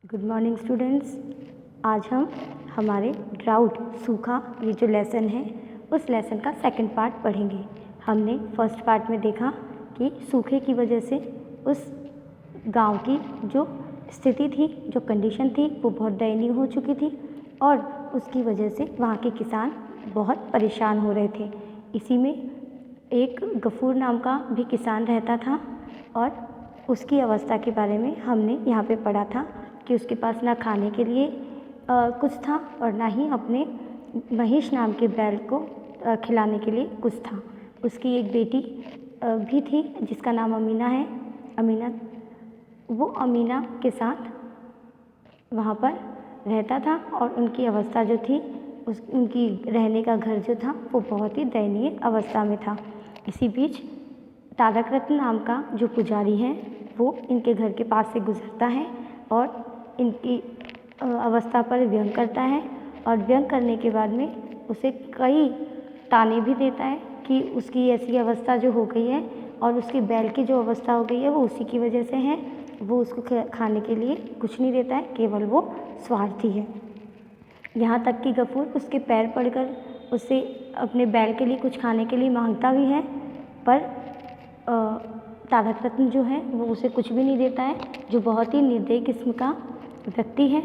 Good morning students. आज हम हमारे ड्राउट सूखा ये जो लेसन है उस लेसन का सेकंड पार्ट पढ़ेंगे। हमने फर्स्ट पार्ट में देखा कि सूखे की वजह से उस गांव की जो स्थिति थी, जो कंडीशन थी, वो बहुत दयनीय हो चुकी थी और उसकी वजह से वहाँ के किसान बहुत परेशान हो रहे थे। इसी में एक गफूर नाम का भी किसान रहता था और उसकी अवस्था के बारे में हमने यहाँ पे पढ़ा था कि उसके पास ना खाने के लिए कुछ था और ना ही अपने महेश नाम के बैल को खिलाने के लिए कुछ था। उसकी एक बेटी भी थी जिसका नाम अमीना है। वो अमीना के साथ वहाँ पर रहता था और उनकी अवस्था जो थी उनकी रहने का घर जो था वो बहुत ही दयनीय अवस्था में था। इसी बीच तारक रत्न नाम का जो पुजारी है वो इनके घर के पास से गुजरता है और इनकी अवस्था पर व्यंग करता है और व्यंग करने के बाद में उसे कई ताने भी देता है कि उसकी ऐसी अवस्था जो हो गई है और उसके बैल की जो अवस्था हो गई है वो उसी की वजह से है। वो उसको खाने के लिए कुछ नहीं देता है, केवल वो स्वार्थी है। यहाँ तक कि गफूर उसके पैर पड़कर उससे अपने बैल के लिए कुछ खाने के लिए मांगता भी है, पर तारक रत्न जो है वो उसे कुछ भी नहीं देता है, जो बहुत ही निर्दयी किस्म का व्यक्ति है।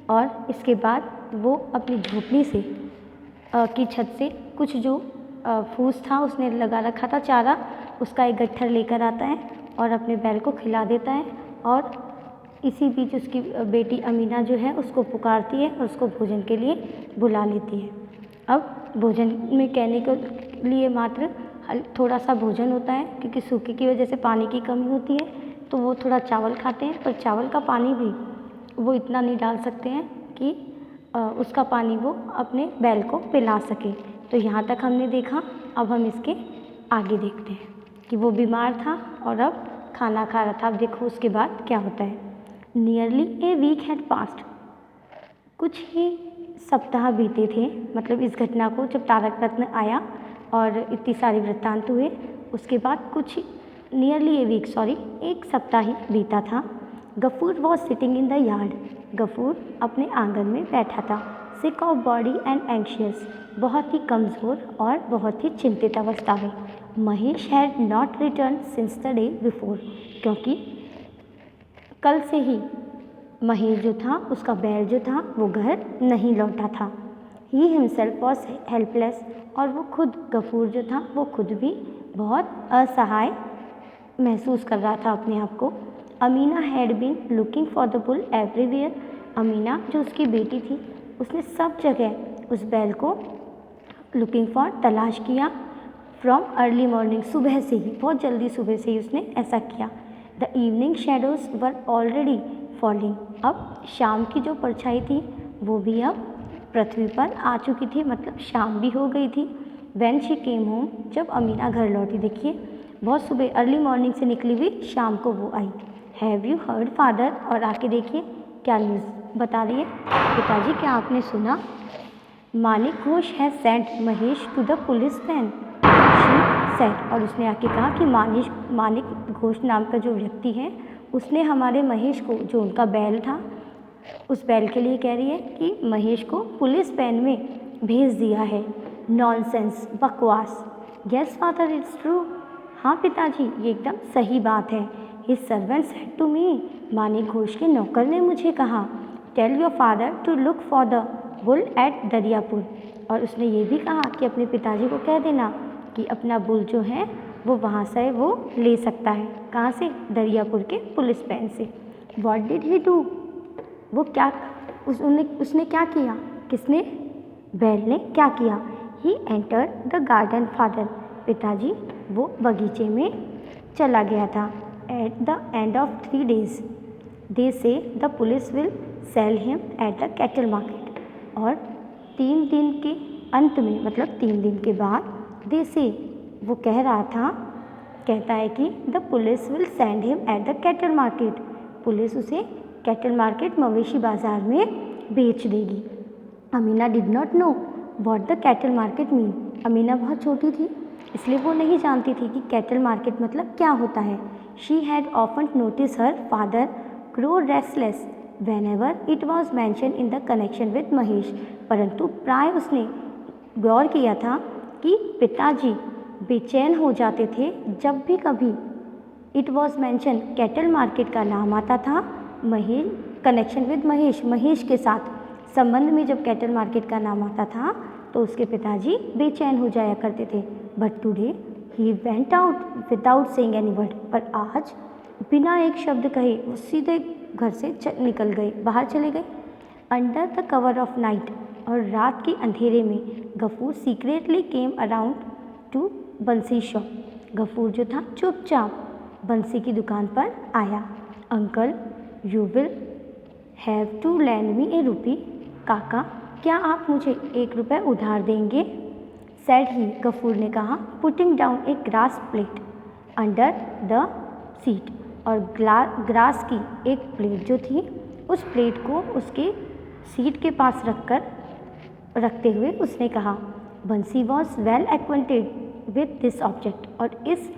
और इसके बाद वो अपनी झोपड़ी से की छत से कुछ जो फूस था उसने लगा रखा था चारा, उसका एक गट्ठर लेकर आता है और अपने बैल को खिला देता है। और इसी बीच उसकी बेटी अमीना जो है उसको पुकारती है और उसको भोजन के लिए बुला लेती है। अब भोजन में कहने के लिए मात्र थोड़ा सा भोजन होता है, क्योंकि सूखे की वजह से पानी की कमी होती है, तो वो थोड़ा चावल खाते हैं, पर चावल का पानी भी वो इतना नहीं डाल सकते हैं कि उसका पानी वो अपने बैल को पिला सके। तो यहाँ तक हमने देखा। अब हम इसके आगे देखते हैं कि वो बीमार था और अब खाना खा रहा था। अब देखो उसके बाद क्या होता है। Nearly a week had passed, कुछ ही सप्ताह बीते थे। मतलब इस घटना को जब तारक रत्न आया और इतनी सारी वृत्तांत हुए, उसके बाद कुछ नियरली ए वीक एक सप्ताह ही बीता था। Ghafoor was sitting in the yard, Ghafur अपने आंगन में बैठा था। Sick of body and anxious, बहुत ही कमज़ोर और बहुत ही चिंतित अवस्था में। Mahesh had not return since the day before, क्योंकि कल से ही महेश जो था, उसका बैल जो था, वो घर नहीं लौटा था। ही हिमसेल्फ वॉज हेल्पलेस, और वो खुद गफूर जो था वो खुद भी बहुत असहाय महसूस कर रहा था अपने आप को। Amina had been looking for the bull everywhere, Amina जो उसकी बेटी थी उसने सब जगह उस बैल को लुकिंग फॉर तलाश किया। फ्रॉम अर्ली मॉर्निंग, सुबह से ही, बहुत जल्दी सुबह से ही उसने ऐसा किया। The evening shadows were already falling, अब शाम की जो परछाई थी वो भी अब पृथ्वी पर आ चुकी थी, मतलब शाम भी हो गई थी। व्हेन शी केम होम, जब अमीना घर लौटी, देखिए बहुत सुबह अर्ली मॉर्निंग से निकली हुई, शाम को वो आई। हैव यू हर्ड फादर, और आके देखिए क्या न्यूज़ बता रही है। पिताजी, क्या आपने सुना? Manik Ghosh has sent Mahesh to the police van, she said, और उसने आके कहा कि मानिक घोष नाम का जो व्यक्ति है उसने हमारे महेश को, जो उनका बैल था, उस बैल के लिए कह रही है कि महेश को पुलिस वैन में भेज दिया है। नॉनसेंस, बकवास। यस फादर, इट्स ट्रू, हाँ पिताजी ये एकदम सही बात है। His servant said to me, Manik Ghosh के नौकर ने मुझे कहा, tell your father to look for the bull at Dariyapur, और उसने ये भी कहा कि अपने पिताजी को कह देना कि अपना बुल जो है वो वहाँ से वो ले सकता है। कहाँ से? दरियापुर के पुलिस वैन से। व्हाट डिड ही डू, वो क्या उसने क्या किया? किसने? बैल ने क्या किया? He entered the garden father, पिताजी वो बगीचे में चला गया था। At the end of 3 days दे से the police will sell him at the cattle market, और 3 दिन के अंत में, मतलब 3 दिन के बाद, दे से वो कह रहा था, कहता है कि the police will send him at the cattle market, police उसे कैटल मार्केट, मवेशी बाज़ार में बेच देगी। Amina did not know what the cattle market mean, Amina बहुत छोटी थी इसलिए वो नहीं जानती थी कि कैटल मार्केट मतलब क्या होता है। She had often notice her father grow restless whenever it was mentioned in the connection with Mahesh. परंतु प्राय उसने गौर किया था कि पिताजी बेचैन हो जाते थे जब भी कभी it was mention cattle market का नाम आता था। महेश कनेक्शन विद महेश, महेश के साथ संबंध में जब कैटल मार्केट का नाम आता था तो उसके पिताजी बेचैन हो जाया करते थे। But today he went out without saying any word, पर आज बिना एक शब्द कहे वो सीधे घर से निकल गए, बाहर चले गए। Under the cover of night, और रात के अंधेरे में Gafur secretly came around to Bansi shop. Gafur जो था चुपचाप बंसी की दुकान पर आया। Uncle you will have to lend me a rupee. काका क्या आप मुझे 1 रुपये उधार देंगे? सेड ही, गफूर ने कहा, putting down A grass plate under the seat. और ग्रास की एक प्लेट जो थी उस प्लेट को उसके सीट के पास रखते हुए उसने कहा। बंसी was well acquainted with this object. और इस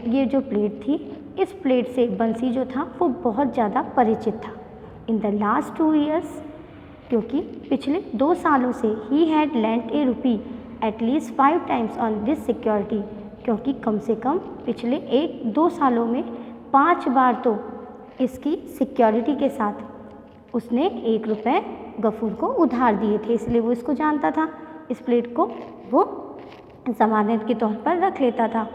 ये जो प्लेट थी, इस प्लेट से बंसी जो था वो बहुत ज़्यादा परिचित था। इन द लास्ट 2 years, क्योंकि पिछले 2 सालों से he had lent A rupee at least 5 times on this security. क्योंकि कम से कम पिछले 1-2 सालों में 5 बार तो इसकी सिक्योरिटी के साथ उसने 1 रुपये गफूर को उधार दिए थे, इसलिए वो इसको जानता था। इस प्लेट को वो ज़मानत के तौर पर रख लेता था।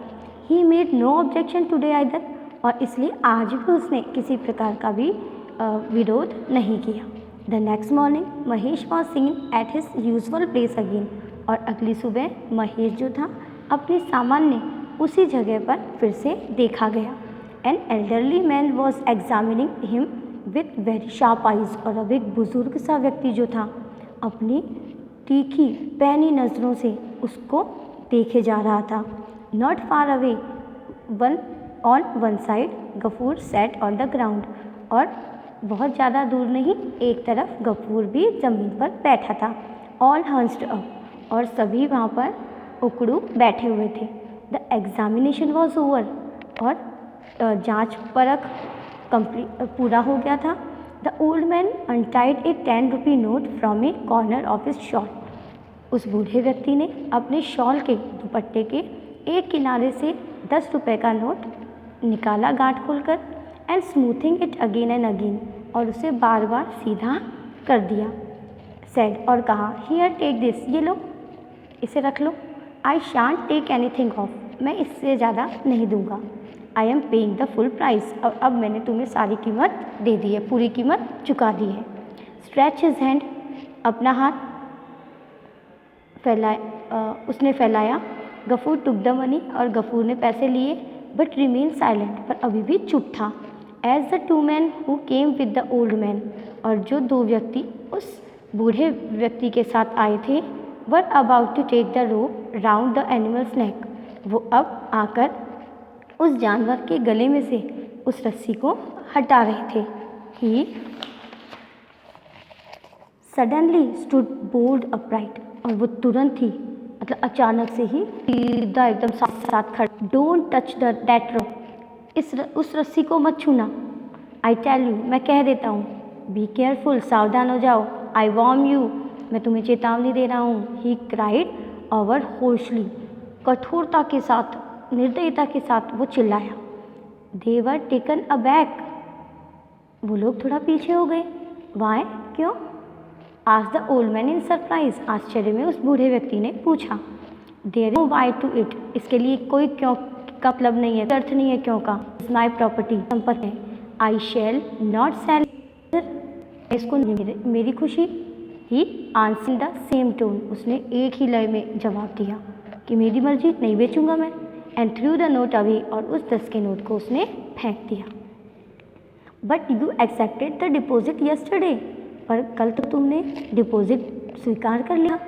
He made no objection today either, और इसलिए आज भी उसने किसी प्रकार का भी विरोध नहीं किया। The next morning Mahesh was seen at his usual place again. और अगली सुबह महेश जो था अपने सामान्य उसी जगह पर फिर से देखा गया। An elderly man was examining him with very sharp eyes. और अब एक बुजुर्ग सा व्यक्ति जो था अपनी तीखी पैनी नज़रों से उसको देखे जा रहा था। Not far away on one side Ghafur sat on the ground. और बहुत ज़्यादा दूर नहीं, एक तरफ गफूर भी ज़मीन पर बैठा था। ऑल हंस्ड अप, और सभी वहाँ पर उकड़ू बैठे हुए थे। द एग्जामिनेशन वॉज ओवर, और जांच परख पूरा हो गया था। The old man untied A 10 rupee note from A corner of his shawl. उस बूढ़े व्यक्ति ने अपने शॉल के दुपट्टे के एक किनारे से 10 रुपये का नोट निकाला गांठ खोलकर। And smoothing it again and again, और उसे बार बार सीधा कर दिया। सेड, और कहा, हियर टेक दिस, ये लो, इसे रख लो। आई शांट टेक एनीथिंग ऑफ, मैं इससे ज़्यादा नहीं दूंगा। I am paying the full price, और अब मैंने तुम्हें सारी कीमत दे दी है, पूरी कीमत चुका दी है। स्ट्रेच हिज हैंड, अपना हाथ उसने फैलाया। गफूर टुक द मनी, और गफूर ने पैसे लिए। बट रिमेन साइलेंट, पर अभी भी चुप था। As the 2 men who came with the old man, और जो 2 व्यक्ति उस बूढ़े व्यक्ति के साथ आए थे, were about to take the rope round the animals neck. वो अब आकर उस जानवर के गले में से उस रस्सी को हटा रहे थे। He suddenly stood bold upright, और वो तुरंत ही मतलब अचानक से ही सीधा एकदम साथ खड़ा। डोंट टच दैट रोप, उस रस्सी को मत छूना। आई टेल यू, मैं कह देता हूँ। बी केयरफुल, सावधान हो जाओ। आई वार्न यू, मैं तुम्हें चेतावनी दे रहा हूँ। ही क्राइड ओवर होर्सली, कठोरता के साथ, निर्दयता के साथ वो चिल्लाया। दे वर टेकन अबैक, वो लोग थोड़ा पीछे हो गए। वाई, क्यों? आज the old man in surprise, आश्चर्य में उस बूढ़े व्यक्ति ने पूछा। There no why to it, इसके लिए कोई क्यों का मतलब नहीं है, अर्थ नहीं है क्यों का। इट्स माई प्रॉपर्टी, संपत्ति है। आई शैल नॉट सेल, इसको मेरी खुशी। ही आंसर द सेम टोन, उसने एक ही लय में जवाब दिया कि मेरी मर्जी, नहीं बेचूंगा मैं। And through the note away, और उस 10 के नोट को उसने फेंक दिया। But you accepted the deposit yesterday, पर कल तो तुमने डिपॉजिट स्वीकार कर लिया।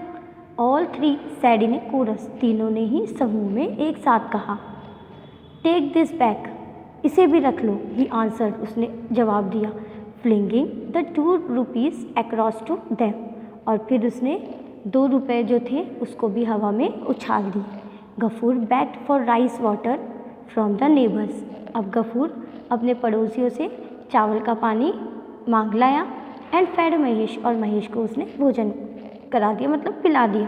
ऑल 3 सैड इन ए कोरस, तीनों ने ही समूह में एक साथ कहा। टेक दिस बैक, इसे भी रख लो। ही आंसर्ड, उसने जवाब दिया। Flinging the 2 rupees across to them, और फिर उसने 2 रुपये जो थे उसको भी हवा में उछाल दी। Gafur begged for rice water from the neighbours, अब गफूर अपने पड़ोसियों से चावल का पानी मांग लाया एंड फेड महेश, और महेश को उसने भोजन करा दिया, मतलब पिला दिया।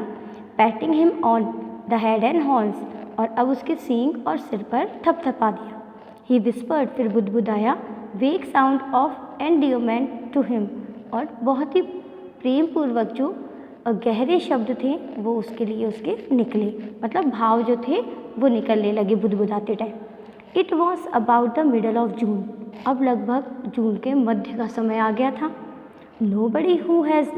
Patting him on the head and horns, और अब उसके सींग और सिर पर थपथपा दिया। ही विस्पर्ड, फिर बुदबुदाया, वेक साउंड ऑफ एंडियरमेंट टू हिम, और बहुत ही प्रेम पूर्वक जो गहरे शब्द थे वो उसके लिए उसके निकले, मतलब भाव जो थे वो निकलने लगे बुदबुदाते time. It was about the middle of June, अब लगभग जून के मध्य का समय आ गया था। Nobody who has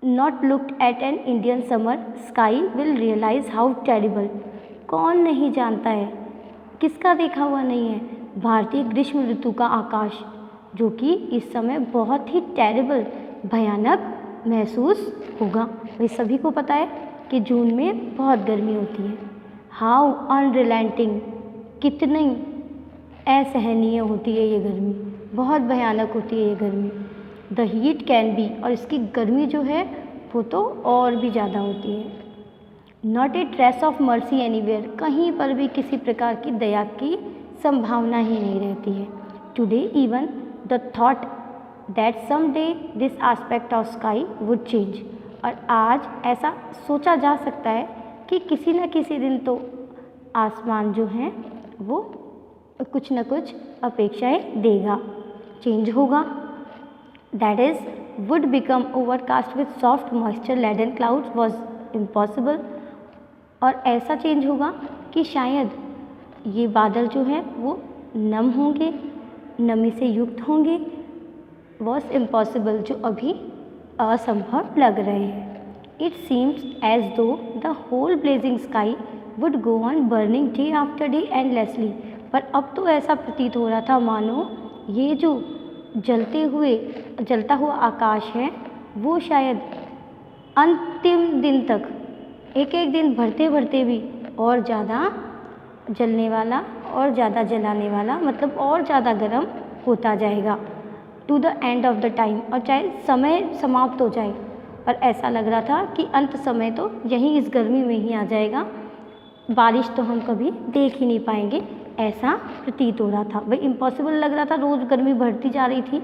not looked at an Indian summer sky will realise how terrible, कौन नहीं जानता है, किसका देखा हुआ नहीं है भारतीय ग्रीष्म ऋतु का आकाश, जो कि इस समय बहुत ही टेरिबल, भयानक महसूस होगा। भाई सभी को पता है कि जून में बहुत गर्मी होती है। हाउ अनरिलेंटिंग, कितनी असहनीय होती है ये गर्मी, बहुत भयानक होती है ये गर्मी। द हीट कैन बी, और इसकी गर्मी जो है वो तो और भी ज़्यादा होती है। Not a trace of mercy anywhere, कहीं पर भी किसी प्रकार की दया की संभावना ही नहीं रहती है। Today even the thought that some day this aspect of sky would change, और आज ऐसा सोचा जा सकता है कि किसी न किसी दिन तो आसमान जो है वो कुछ न कुछ अपेक्षाएं देगा, चेंज होगा। That is would become overcast with soft moisture laden clouds was impossible, और ऐसा चेंज होगा कि शायद ये बादल जो हैं वो नम होंगे, नमी से युक्त होंगे, वॉज इम्पॉसिबल, जो अभी असंभव लग रहे हैं। It seems as though the whole blazing sky would go on burning day after day endlessly, पर अब तो ऐसा प्रतीत हो रहा था मानो ये जो जलता हुआ आकाश है वो शायद अंतिम दिन तक, एक एक दिन भरते भरते भी और ज़्यादा जलने वाला और ज़्यादा जलाने वाला, मतलब और ज़्यादा गर्म होता जाएगा। To the end of the time, और चाहे समय समाप्त हो जाए, पर ऐसा लग रहा था कि अंत समय तो यहीं इस गर्मी में ही आ जाएगा, बारिश तो हम कभी देख ही नहीं पाएंगे, ऐसा प्रतीत हो रहा था। भाई इम्पॉसिबल लग रहा था, रोज़ गर्मी बढ़ती जा रही थी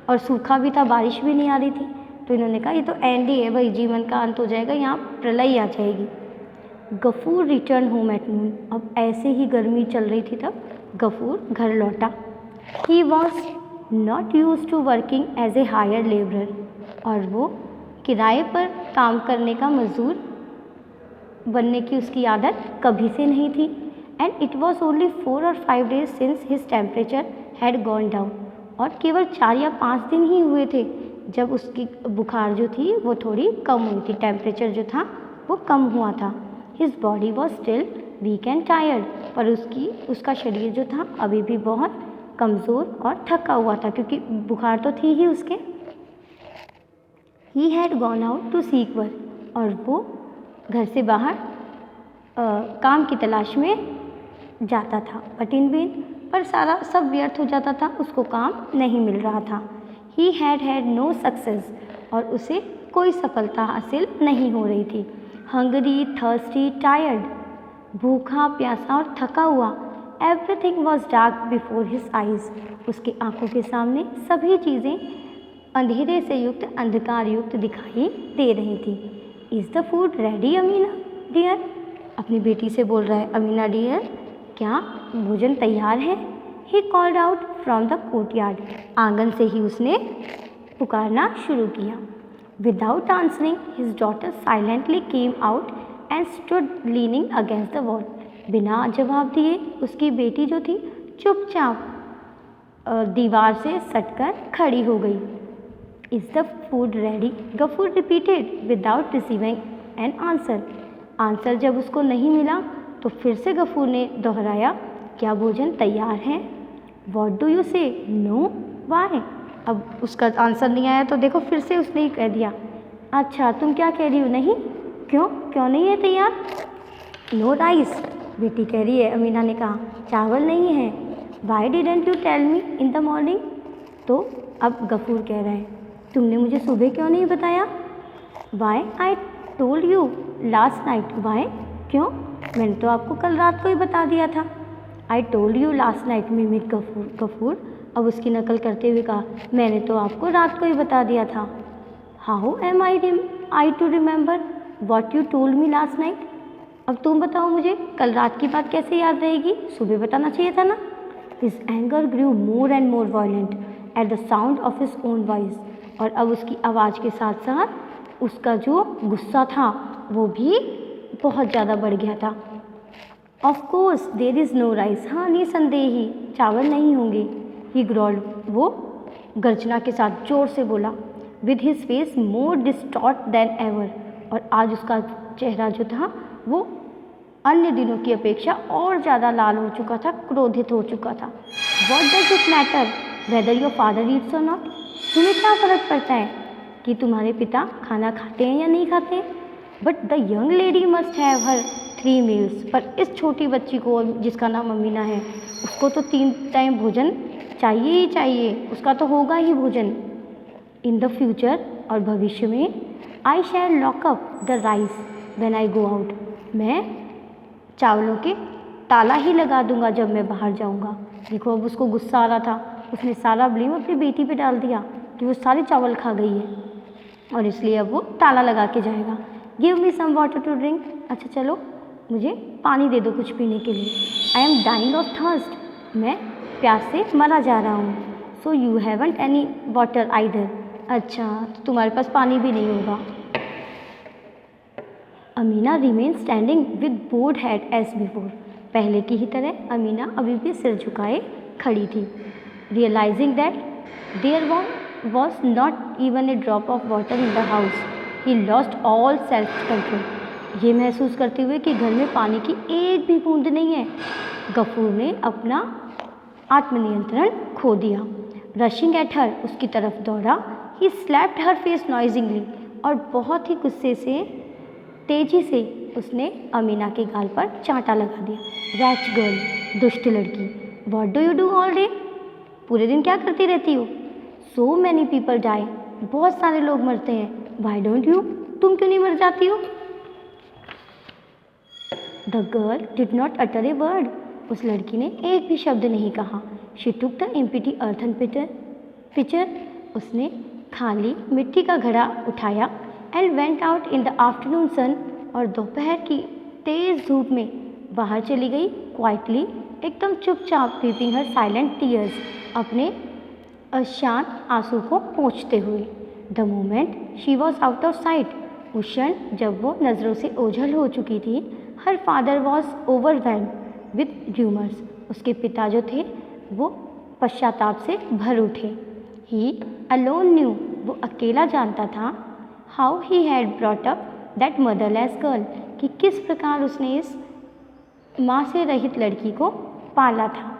और सूखा भी था, बारिश भी नहीं आ रही थी। तो इन्होंने कहा ये तो एंड ही है भाई, जीवन का अंत हो जाएगा, यहाँ प्रलय आ जाएगी। Gafur return home at noon, अब ऐसे ही गर्मी चल रही थी तब गफूर घर लौटा। He was not use to working as a hire labourer, और वो किराए पर काम करने का मजदूर बनने की उसकी आदत कभी से नहीं थी। And it was only 4 or 5 days since his temperature had gone down, और केवल 4 या 5 दिन ही हुए थे जब उसकी बुखार जो थी वो थोड़ी कम हुई थी, टेम्परेचर जो था वो कम हुआ था। His body was still weak and tired, पर उसका शरीर जो था अभी भी बहुत कमज़ोर और थका हुआ था, क्योंकि बुखार तो थी ही उसके। He had gone out to seek work, और वो घर से बाहर काम की तलाश में जाता था। बट इन वेन, पर सारा सब व्यर्थ हो जाता था, उसको काम नहीं मिल रहा था। ही हैड नो सक्सेस, और उसे कोई सफलता हासिल नहीं हो रही थी। हंगरी, थर्स्टी, टायर्ड, भूखा, प्यासा और थका हुआ। Everything was dark before his eyes, उसकी आंखों के सामने सभी चीज़ें अंधेरे से युक्त, अंधकार युक्त दिखाई दे रही थी। Is the food ready Amina dear, अपनी बेटी से बोल रहा है, अमीना डियर क्या भोजन तैयार है? He called out from the courtyard, आंगन से ही उसने पुकारना शुरू किया। Without answering his daughter silently came out and stood leaning against the wall, बिना जवाब दिए उसकी बेटी जो थी चुपचाप दीवार से सटकर खड़ी हो गई। Is the food ready? Gafur repeated without receiving an answer. Answer जब उसको नहीं मिला तो फिर से गफूर ने दोहराया, क्या भोजन तैयार है? What do you say? No, why? अब उसका आंसर नहीं आया तो देखो फिर से उसने ही कह दिया, अच्छा तुम क्या कह रही हो? नहीं, क्यों क्यों नहीं है तैयार? नो राइस, बेटी कह रही है। अमीना ने कहा, चावल नहीं है। Why didn't you tell me in the morning? तो अब गफूर कह रहा है, तुमने मुझे सुबह क्यों नहीं बताया? Why I told you last night. Why? क्यों? मैंने तो आपको कल रात को ही बता दिया था। I told you last night, mimic Gafur. Gafur अब उसकी नकल करते हुए कहा, मैंने तो आपको रात को ही बता दिया था। How am I to remember what you told me last night. अब तुम बताओ मुझे कल रात की बात कैसे याद रहेगी, सुबह बताना चाहिए था ना। His anger grew more and more violent at the sound of his own voice. और अब उसकी आवाज़ के साथ साथ उसका जो गुस्सा था वो भी बहुत ज़्यादा बढ़ गया था। Of course there is no rice. हाँ निसंदेह ही चावल नहीं होंगे। He growled. वो गर्जना के साथ जोर से बोला। With his face more distraught than ever. और आज उसका चेहरा जो था वो अन्य दिनों की अपेक्षा और ज़्यादा लाल हो चुका था, क्रोधित हो चुका था। What does it matter whether your father eats or not? तुम्हें क्या फ़र्क पड़ता है कि तुम्हारे पिता खाना खाते हैं या नहीं खाते? But the young lady must have her 3 meals. पर इस छोटी बच्ची को जिसका नाम अमीना है उसको तो 3 टाइम भोजन चाहिए ही चाहिए, उसका तो होगा ही भोजन। In the future और भविष्य में I shall lock up the rice when I go out. मैं चावलों के ताला ही लगा दूंगा जब मैं बाहर जाऊंगा। देखो अब उसको गुस्सा आ रहा था, उसने सारा ब्लेम अपनी बेटी पे डाल दिया कि वो सारे चावल खा गई है और इसलिए अब वो ताला लगा के जाएगा। Give me some water to drink. अच्छा चलो मुझे पानी दे दो कुछ पीने के लिए। I am dying of thirst. मैं प्यास से मरा जा रहा हूँ। So you haven't any water either. अच्छा तो तुम्हारे पास पानी भी नहीं होगा। Amina remain standing with bowed head as before. पहले की ही तरह अमीना अभी भी सिर झुकाए खड़ी थी। Realising that there was not even a drop of water in the house, he lost all self control. ये महसूस करते हुए कि घर में पानी की एक भी बूंद नहीं है, गफूर ने अपना आत्मनियंत्रण खो दिया। रशिंग एट हर, उसकी तरफ दौड़ा। ही स्लैप्ड हर फेस नॉइजिंगली, और बहुत ही गुस्से से तेजी से उसने अमीना के गाल पर चांटा लगा दिया। रैच गर्ल, दुष्ट लड़की। What do you do all day. पूरे दिन क्या करती रहती हो। सो मैनी पीपल डाई, बहुत सारे लोग मरते हैं। वाई डोंट यू, तुम क्यों नहीं मर जाती हो। The girl did not utter a word, उस लड़की ने एक भी शब्द नहीं कहा। She took the empty earthen pitcher, उसने खाली मिट्टी का घड़ा उठाया। And went out in the afternoon sun, और दोपहर की तेज़ धूप में बाहर चली गई। क्वाइटली, एकदम चुपचाप, वीपिंग हर साइलेंट टीयर्स, अपने अशांत आंसू को पोंछते हुए। The moment she was out of site, उस क्षण जब वो नज़रों से ओझल हो चुकी थी। Her father was overwhelmed with rumours, उसके पिता जो थे वो पश्चाताप से भर उठे। ही अलोन न्यू, वो अकेला जानता था। How he had brought up that motherless girl, कि किस प्रकार उसने इस माँ से रहित लड़की को पाला था।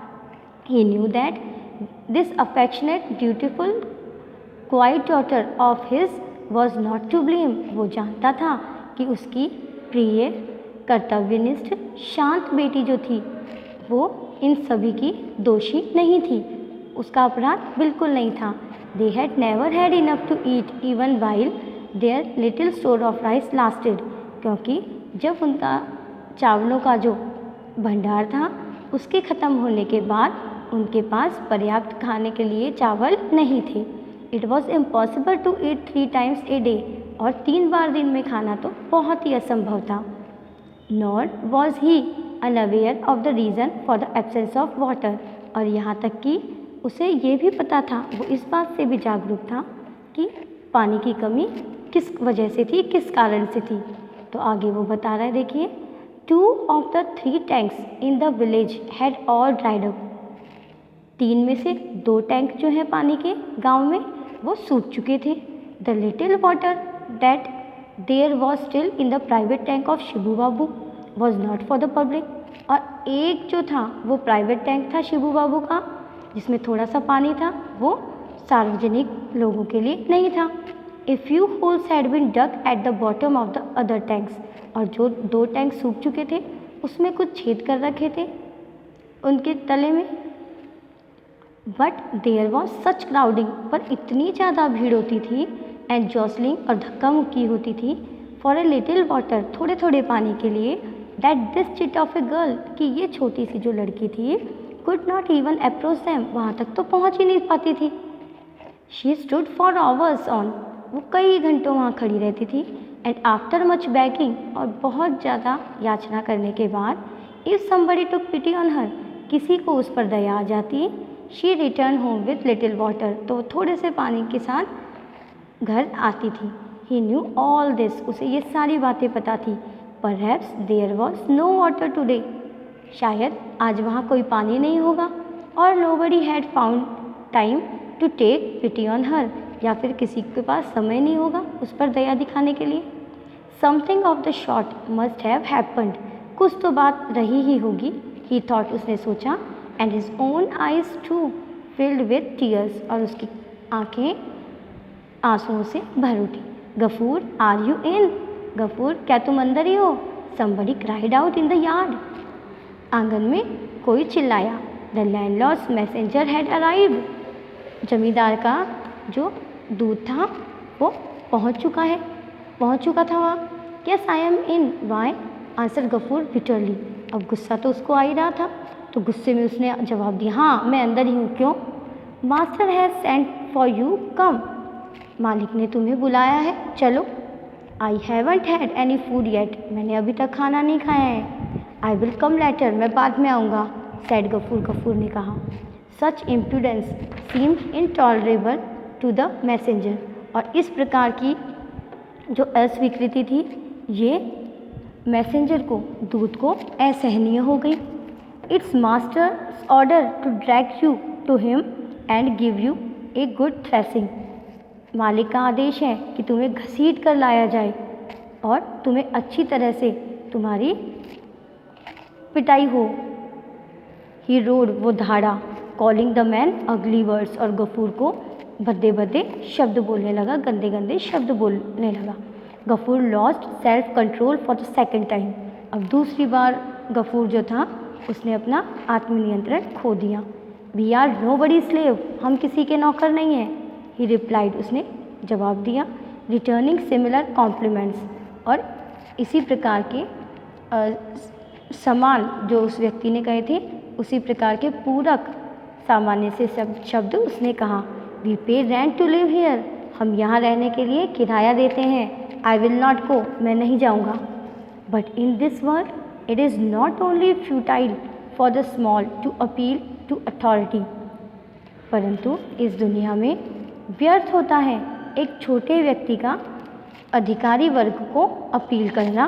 He knew that this affectionate dutiful quiet daughter of his was not to blame, वो जानता था कि उसकी प्रिय कर्तव्यनिष्ठ शांत बेटी जो थी वो इन सभी की दोषी नहीं थी, उसका अपराध बिल्कुल नहीं था। They had never had enough to eat even while their little store of rice lasted, क्योंकि जब उनका चावलों का जो भंडार था उसके ख़त्म होने के बाद उनके पास पर्याप्त खाने के लिए चावल नहीं थे। It was impossible to eat 3 times a day, और 3 बार दिन में खाना तो बहुत ही असंभव था। Nor was he unaware of the reason for the absence of water, और यहाँ तक कि उसे ये भी पता था, वो इस बात से भी जागरूक था कि पानी की कमी किस वजह से थी, किस कारण से थी। तो आगे वो बता रहा है, देखिए, 2 of the 3 tanks in the village had all dried up, 3 में से 2 टैंक जो हैं पानी के गांव में वो सूख चुके थे। The little water that there was still in the private tank of Shibu Babu was not for the public, और एक जो था वो प्राइवेट टैंक था शिबू बाबू का जिसमें थोड़ा सा पानी था, वो सार्वजनिक लोगों के लिए नहीं था। A few holes had been dug at the bottom of the other tanks, और जो 2 टैंक सूख चुके थे उसमें कुछ छेद कर रखे थे उनके तले में। But there was such crowding, पर इतनी ज़्यादा भीड़ होती थी, एंड जॉसलिंग, और धक्का मुक्की होती थी, फॉर ए लिटिल वाटर, थोड़े थोड़े पानी के लिए, that this chit of a girl, कि ये छोटी सी जो लड़की थी could not even approach them, वहाँ तक तो पहुँच ही नहीं पाती थी। She stood for hours on, वो कई घंटों वहाँ खड़ी रहती थी। एंड आफ्टर मच बैगिंग, और बहुत ज़्यादा याचना करने के बाद, if somebody took pity on her, किसी को उस पर दया आ जाती, she return home with little water, तो थोड़े से पानी के साथ घर आती थी। ही न्यू ऑल दिस, उसे ये सारी बातें पता थी। Perhaps there was no water today, शायद आज वहाँ कोई पानी नहीं होगा। और nobody had found time to take pity on her, या फिर किसी के पास समय नहीं होगा उस पर दया दिखाने के लिए। Something of the short must have happened, कुछ तो बात रही ही होगी। ही थॉट, उसने सोचा। And his own eyes too filled with tears, और उसकी आंखें आंसुओं से भर उठी। Gafur, are you in? Gafur, क्या तुम अंदर ही हो? Somebody cried out in the yard, आंगन में कोई चिल्लाया। The landlord's messenger had arrived, जमींदार का जो दूत था वो पहुंच चुका था वहाँ। Yes I am in, why? Answer Gafur bitterly, अब गुस्सा तो उसको आ ही रहा था, तो गुस्से में उसने जवाब दिया, हाँ मैं अंदर ही हूँ, क्यों? Master has sent for you, come, मालिक ने तुम्हें बुलाया है, चलो। I haven't had any food yet, मैंने अभी तक खाना नहीं खाया है। आई विल कम लेटर, मैं बाद में आऊँगा, सैड गफूर, गफूर ने कहा। Such imprudence seemed intolerable to the messenger, और इस प्रकार की जो अस्वीकृति थी ये मैसेंजर को, दूत को असहनीय हो गई। It's master's order to drag you to him and give you a good thrashing, मालिक का आदेश है कि तुम्हें घसीट कर लाया जाए और तुम्हें अच्छी तरह से तुम्हारी पिटाई हो। ही रोड, वो धाड़ा। कॉलिंग द मैन अगली वर्ड्स, और गफूर को भद्दे भद्दे शब्द बोलने लगा, गंदे गंदे शब्द बोलने लगा। Gafur lost self control for the second time, अब दूसरी बार गफूर जो था उसने अपना आत्मनियंत्रण खो दिया। We are nobody slave, हम किसी के नौकर नहीं हैं। ही रिप्लाइड, उसने जवाब दिया। रिटर्निंग सिमिलर कॉम्प्लीमेंट्स, और इसी प्रकार के समान जो उस व्यक्ति ने कहे थे उसी प्रकार के पूरक सामान्य से शब्द उसने कहा। वी पे रेंट टू लिव हियर, हम यहाँ रहने के लिए किराया देते हैं। आई विल नॉट गो, मैं नहीं जाऊँगा। But in this world it is not only futile for the small to appeal to authority, परंतु इस दुनिया में व्यर्थ होता है एक छोटे व्यक्ति का अधिकारी वर्ग को अपील करना,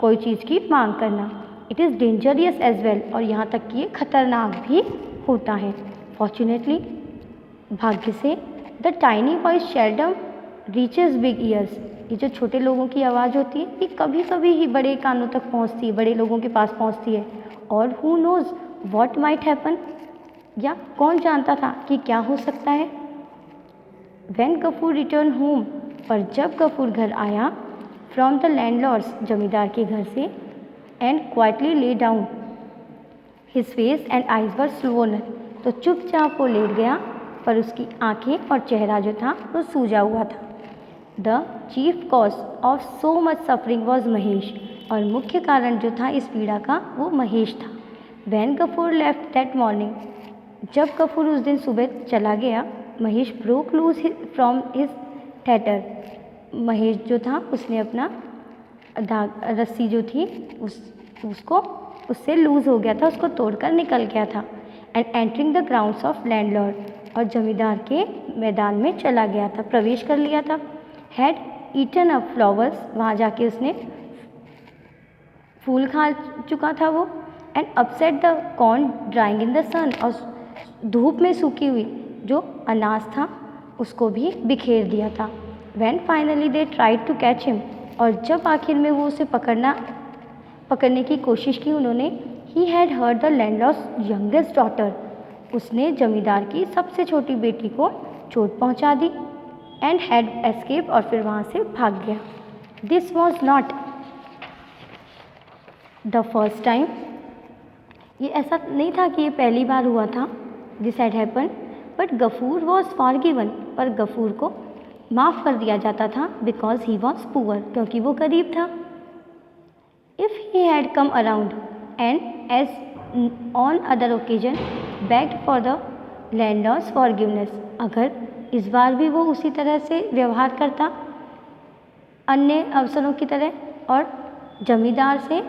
कोई चीज़ की मांग करना। It is dangerous as well, और यहाँ तक कि ये खतरनाक भी होता है। फॉर्चुनेटली, भाग्य से, the tiny voice seldom reaches big years, ये जो छोटे लोगों की आवाज़ होती है ये कभी कभी ही बड़े कानों तक पहुँचती है, बड़े लोगों के पास पहुँचती है। और who nose what might happen, या कौन जानता था कि क्या हो सकता है। व्हेन गफूर रिटर्न होम, पर जब गफूर घर आया, फ्रॉम द लैंडलॉर्ड्स, जमींदार के घर से, and quietly lay down his face and eyes were swollen, तो चुपचाप वो लेट गया, पर उसकी आंखें और चेहरा जो था वो सूजा हुआ था। The chief cause of so much suffering was Mahesh, और मुख्य कारण जो था इस पीड़ा का वो महेश था। When Gafur left that morning, जब गफूर उस दिन सुबह चला गया, Mahesh broke loose from his tether, Mahesh जो था उसने अपना रस्सी जो थी उसको उससे लूज़ हो गया था, उसको तोड़कर निकल गया था। And entering the grounds of landlord, और जमींदार के मैदान में चला गया था, प्रवेश कर लिया था। हैड ईटन अप फ्लावर्स, वहाँ जाके उसने फूल खा चुका था वो। And upset the corn drying in the sun, और धूप में सूखी हुई जो अनाज था उसको भी बिखेर दिया था। When finally they tried to catch him, और जब आखिर में वो उसे पकड़ने की कोशिश की उन्होंने, he had hurt the landlord's youngest daughter, उसने जमींदार की सबसे छोटी बेटी को चोट पहुंचा दी। एंड हैड एस्केप, और फिर वहाँ से भाग गया। This was not the first time, ये ऐसा नहीं था कि ये पहली बार हुआ था this had happen, but Gafur was forgiven, पर गफूर को माफ़ कर दिया जाता था, बिकॉज ही वॉज पुअर, क्योंकि वो गरीब था। If he had come around and as on other occasion, begged for the landlord's forgiveness. अगर इस बार भी वो उसी तरह से व्यवहार करता अन्य अवसरों की तरह और जमींदार से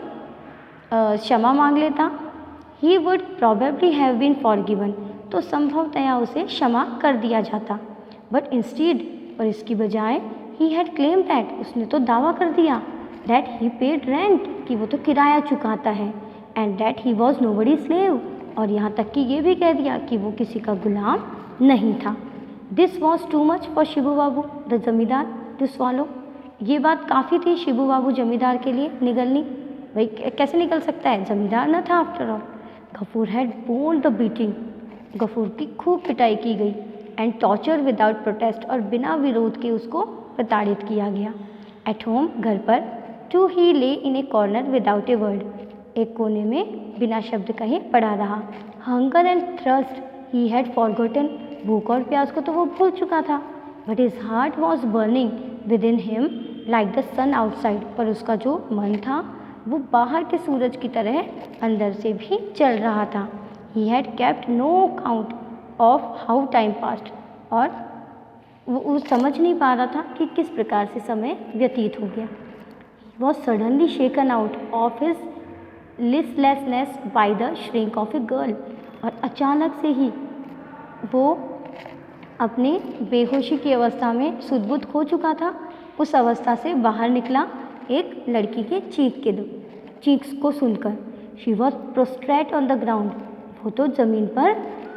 क्षमा मांग लेता, he would probably have been forgiven, तो संभवतया उसे क्षमा कर दिया जाता. But instead, और इसकी बजाय he had claimed that, उसने तो दावा कर दिया that he paid rent, कि वो तो किराया चुकाता है, and that he was nobody's slave, और यहाँ तक कि ये भी कह दिया कि वो किसी का गुलाम नहीं था. This was too much for Shibu Babu the जमींदार to swallow. ये बात काफ़ी थी शिबू बाबू जमींदार के लिए निगलनी. भाई कैसे निकल सकता है, जमींदार न था after all. Gafur had borne the beating, Gafur की खूब पिटाई की गई. एंड टॉर्चर विदाउट प्रोटेस्ट, और बिना विरोध के उसको प्रताड़ित किया गया. एट होम, घर पर, too he lay in a corner without a word, एक कोने में बिना शब्द कहे पड़ा रहा. Hunger and thirst he had forgotten, भूख और प्यास को तो वो भूल चुका था. But his heart was burning within him like the sun outside, पर उसका जो मन था वो बाहर के सूरज की तरह अंदर से भी चल रहा था. He had kept no count of how time passed, और वो समझ नहीं पा रहा था कि किस प्रकार से समय व्यतीत हो गया. He was suddenly shaken out of his listlessness by the shriek of a girl, और अचानक से ही वो अपनी बेहोशी की अवस्था में सुध-बुध खो चुका था. उस अवस्था से बाहर निकला एक लड़की के चीख को सुनकर. She was prostrate on the ground, वो तो ज़मीन पर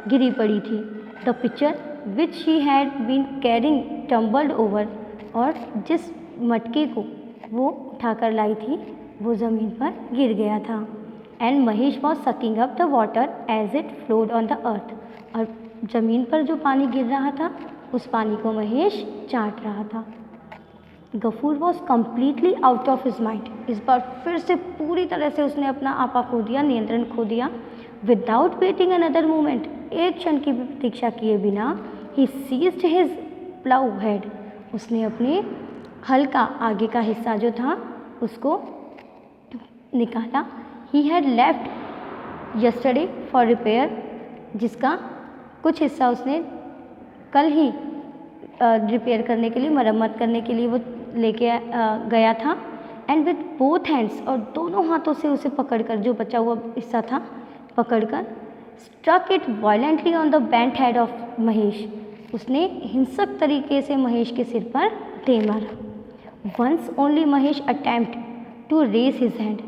गिरी पड़ी थी. The pitcher which she had been carrying tumbled over, और जिस मटके को वो उठाकर लाई थी वो ज़मीन पर गिर गया था. And Mahesh was sucking up the water as it flowed on the earth, और ज़मीन पर जो पानी गिर रहा था उस पानी को महेश चाट रहा था. Ghafoor was completely out of his mind, इस बार फिर से पूरी तरह से उसने अपना आपा खो दिया, नियंत्रण खो दिया. विदाउट वेटिंग अनदर मोमेंट, एक क्षण की भी प्रतीक्षा किए बिना, ही सीज्ड हिज प्लाउ हेड, उसने अपने हल का आगे का हिस्सा जो था उसको निकाला. He had left yesterday for repair, जिसका कुछ हिस्सा उसने कल ही रिपेयर करने के लिए, मरम्मत करने के लिए वो लेके गया था. एंड विथ बोथ हैंड्स, और दोनों हाथों से उसे पकड़कर, जो बचा हुआ हिस्सा था पकड़कर, struck it violently on the bent head of Mahesh, उसने हिंसक तरीके से महेश के सिर पर दे मारा. Once only Mahesh attempt to raise his hand,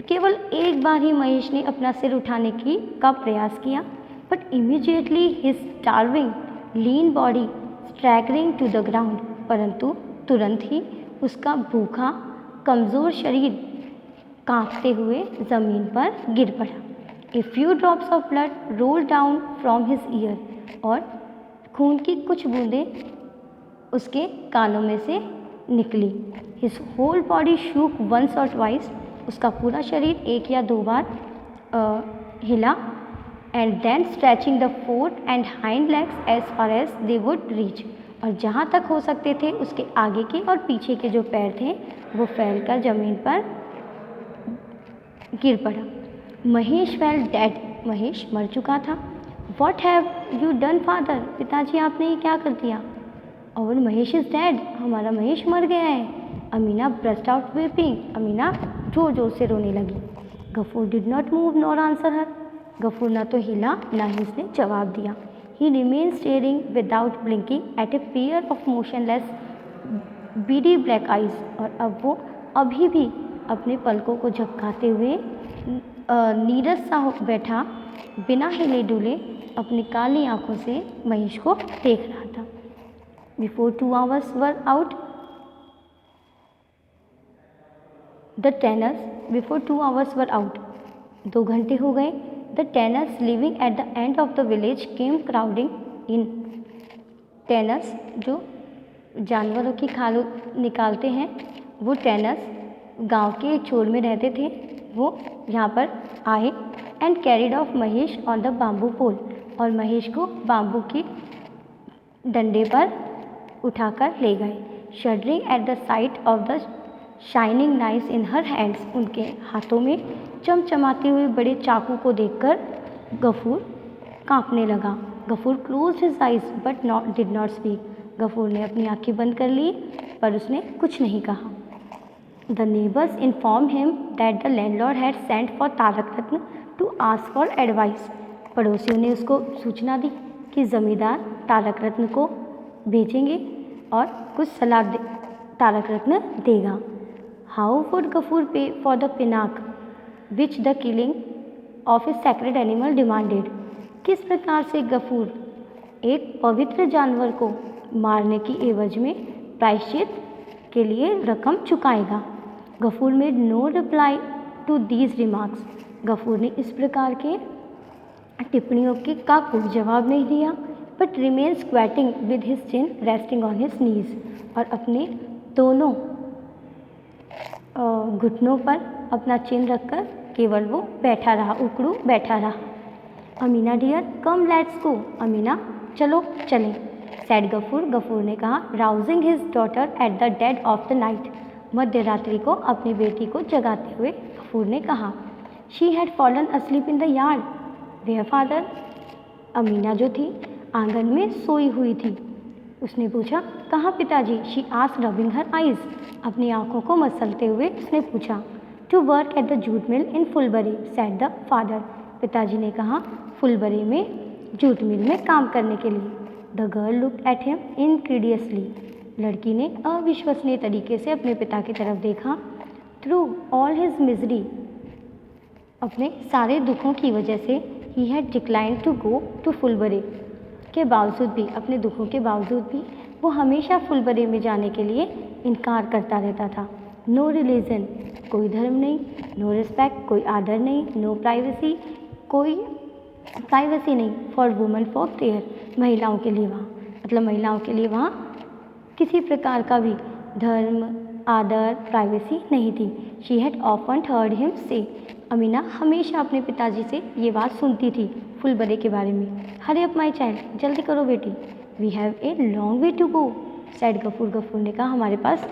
केवल एक बार ही महेश ने अपना सिर उठाने का प्रयास किया. But immediately his starving lean body struggling to the ground, परंतु तुरंत ही उसका भूखा कमज़ोर शरीर कांपते हुए ज़मीन पर गिर पड़ा. A few drops of blood roll down from his year, और खून की कुछ बूंदें उसके कानों में से निकली. His whole body shook once or twice, उसका पूरा शरीर एक या दो बार हिला. And then stretching the forth and hind legs as far as they would reach, और जहाँ तक हो सकते थे उसके आगे के और पीछे के जो पैर थे वो फैलकर ज़मीन पर गिर पड़ा. महेश फेल डेड, महेश मर चुका था. What have you done father, पिताजी आपने ये क्या कर दिया. और महेश इज़ डेड, हमारा महेश मर गया है. Amina burst out weeping, Amina जोर जोर से रोने लगी. Gafur did not move nor answer her, Gafur ना तो हिला ना ही उसने जवाब दिया. He remained staring without blinking at a pair of motionless beady black eyes, और अब वो अभी भी अपने पलकों को झपकाते हुए नीरस सा बैठा, बिना हिले डुले अपनी काली आंखों से महेश को देख रहा था. Before 2 hours were out, the tenants, before 2 hours were out, 2 घंटे हो गए. The tenants living at the end of the village came crowding in. tenants जो जानवरों की खाल निकालते हैं, वो tenants गांव के एक छोर में रहते थे, वो यहाँ पर आए. and carried off Mahesh on the bamboo pole, और महेश को बाम्बू की डंडे पर उठाकर ले गए. shuddering at the sight of the shining knives in her hands, उनके हाथों में चमचमाते हुए बड़े चाकू को देखकर गफूर कांपने लगा। Gafur close his eyes but did not speak. Gafur ने अपनी आंखें बंद कर ली पर उसने कुछ नहीं कहा। The neighbours inform him that the landlord had sent for Tarak Ratna to ask for advice. पड़ोसियों ने उसको सूचना दी कि ज़मींदार तारक रत्न को भेजेंगे और कुछ सलाह तारक रत्न देगा। How would Gafur pay for the penance which the killing of a sacred animal demanded. किस प्रकार से गफूर एक पवित्र जानवर को मारने की एवज में प्रायश्चित के लिए रकम चुकाएगा। Gafur made no reply to these remarks. Gafur ने इस प्रकार के टिप्पणियों के का कोई जवाब नहीं दिया, but remain squatting with his chin resting on his knees. और अपने दोनों घुटनों पर अपना चिन रखकर केवल वो बैठा रहा, उकड़ू बैठा रहा। Amina dear come let's go. Amina चलो चलें, सैड गफूर। गफूर ने कहा, rousing his daughter at the dead of the night. मध्य रात्रि को अपनी बेटी को जगाते हुए गफूर ने कहा, she had fallen asleep in the yard. Where father. Amina जो थी आंगन में सोई हुई थी। उसने पूछा, कहाँ पिताजी। She asked rubbing her eyes. अपनी आंखों को मसलते हुए उसने पूछा। To work at the jute mill in Phulbari, said the father. पिताजी ने कहा, फुलबरी में जूट मिल में काम करने के लिए। The girl looked at him incredulously. लड़की ने अविश्वसनीय तरीके से अपने पिता की तरफ देखा। थ्रू ऑल हिज मिजरी, अपने सारे दुखों की वजह से, he had declined to go to Phulbari, के बावजूद भी, अपने दुखों के बावजूद भी वो हमेशा फुलबरी में जाने के लिए इनकार करता रहता था। नो रिलीजन, कोई धर्म नहीं। नो रिस्पेक्ट, कोई आदर नहीं। नो प्राइवेसी, कोई प्राइवेसी नहीं। फॉर वुमेन फॉर देयर, महिलाओं के लिए वहाँ, मतलब महिलाओं के लिए वहाँ किसी प्रकार का भी धर्म, आदर, प्राइवेसी नहीं थी। She had often heard him से। अमीना हमेशा अपने पिताजी से ये बात सुनती थी फुलबरी के बारे में। हरी अप माई चाइल्ड, जल्दी करो बेटी। We have a long way to go, said Gafur. Gafur ने कहा, हमारे पास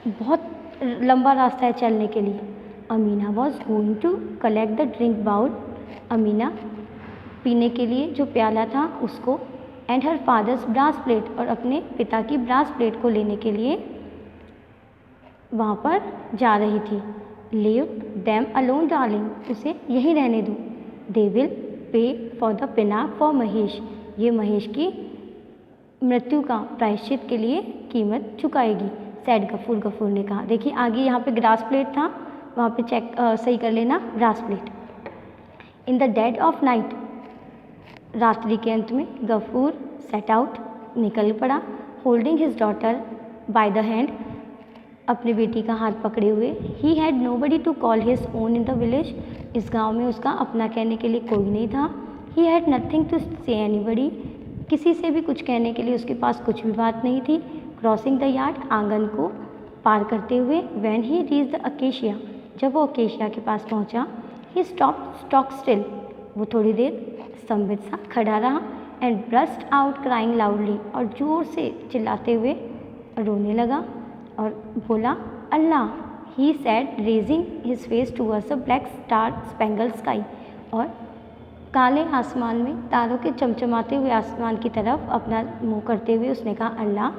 बहुत लंबा रास्ता है चलने के लिए। Amina was going to collect the drink bowl. Amina पीने के लिए जो प्याला था उसको, and her father's brass plate, और अपने पिता की ब्रास प्लेट को लेने के लिए वहाँ पर जा रही थी। लीव देम अलोन डार्लिंग, उसे यहीं रहने दो। They will pay for the penance for Mahesh, ये महेश की मृत्यु का प्रायश्चित के लिए कीमत चुकाएगी, सैड गफूर। गफूर ने कहा, देखिए आगे यहाँ पे ग्रास प्लेट था, वहाँ पे चेक सही कर लेना, brass plate. In the dead of night, रात्रि के अंत में, गफूर सेट आउट, निकल पड़ा। Holding his daughter by the hand, अपनी बेटी का हाथ पकड़े हुए। He had nobody to call his own in the village, इस गांव में उसका अपना कहने के लिए कोई नहीं था। ही हैड नथिंग टू से एनीबडी, किसी से भी कुछ कहने के लिए उसके पास कुछ भी बात नहीं थी। क्रॉसिंग द यार्ड, आंगन को पार करते हुए। When he reach the acacia, जब वो अकेशिया के पास पहुंचा। ही स्टॉक स्टिल, वो थोड़ी देर स्तंभित सा खड़ा रहा। And burst out crying loudly, और ज़ोर से चिल्लाते हुए रोने लगा और बोला, Allah. He said raising his face towards the black star spangled sky, और काले आसमान में तारों के चमचमाते हुए आसमान की तरफ अपना मुंह करते हुए उसने कहा, Allah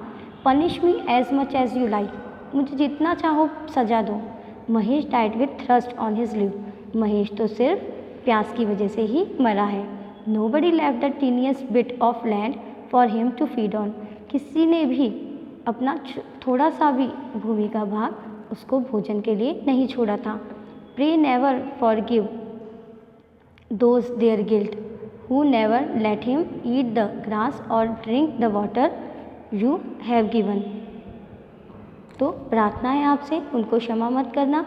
punish me as much as you like, मुझे जितना चाहो सजा दो। Mahesh died with thirst on his लिव, महेश तो सिर्फ प्यास की वजह से ही मरा है। Nobody left the tiniest bit of land for him to feed on, किसी ने भी अपना थोड़ा सा भी भूमि का भाग उसको भोजन के लिए नहीं छोड़ा था। Pray never forgive those their guilt who never let him eat the grass और drink the water you have given. तो प्रार्थना है आपसे, उनको क्षमा मत करना।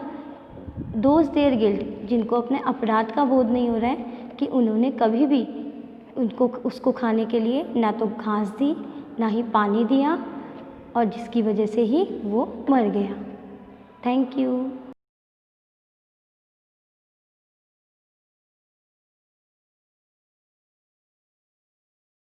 दोज देयर गिल्ट, जिनको अपने अपराध का बोध नहीं हो रहा है कि उन्होंने कभी भी उसको खाने के लिए ना तो घास दी ना ही पानी दिया, और जिसकी वजह से ही वो मर गया। Thank you.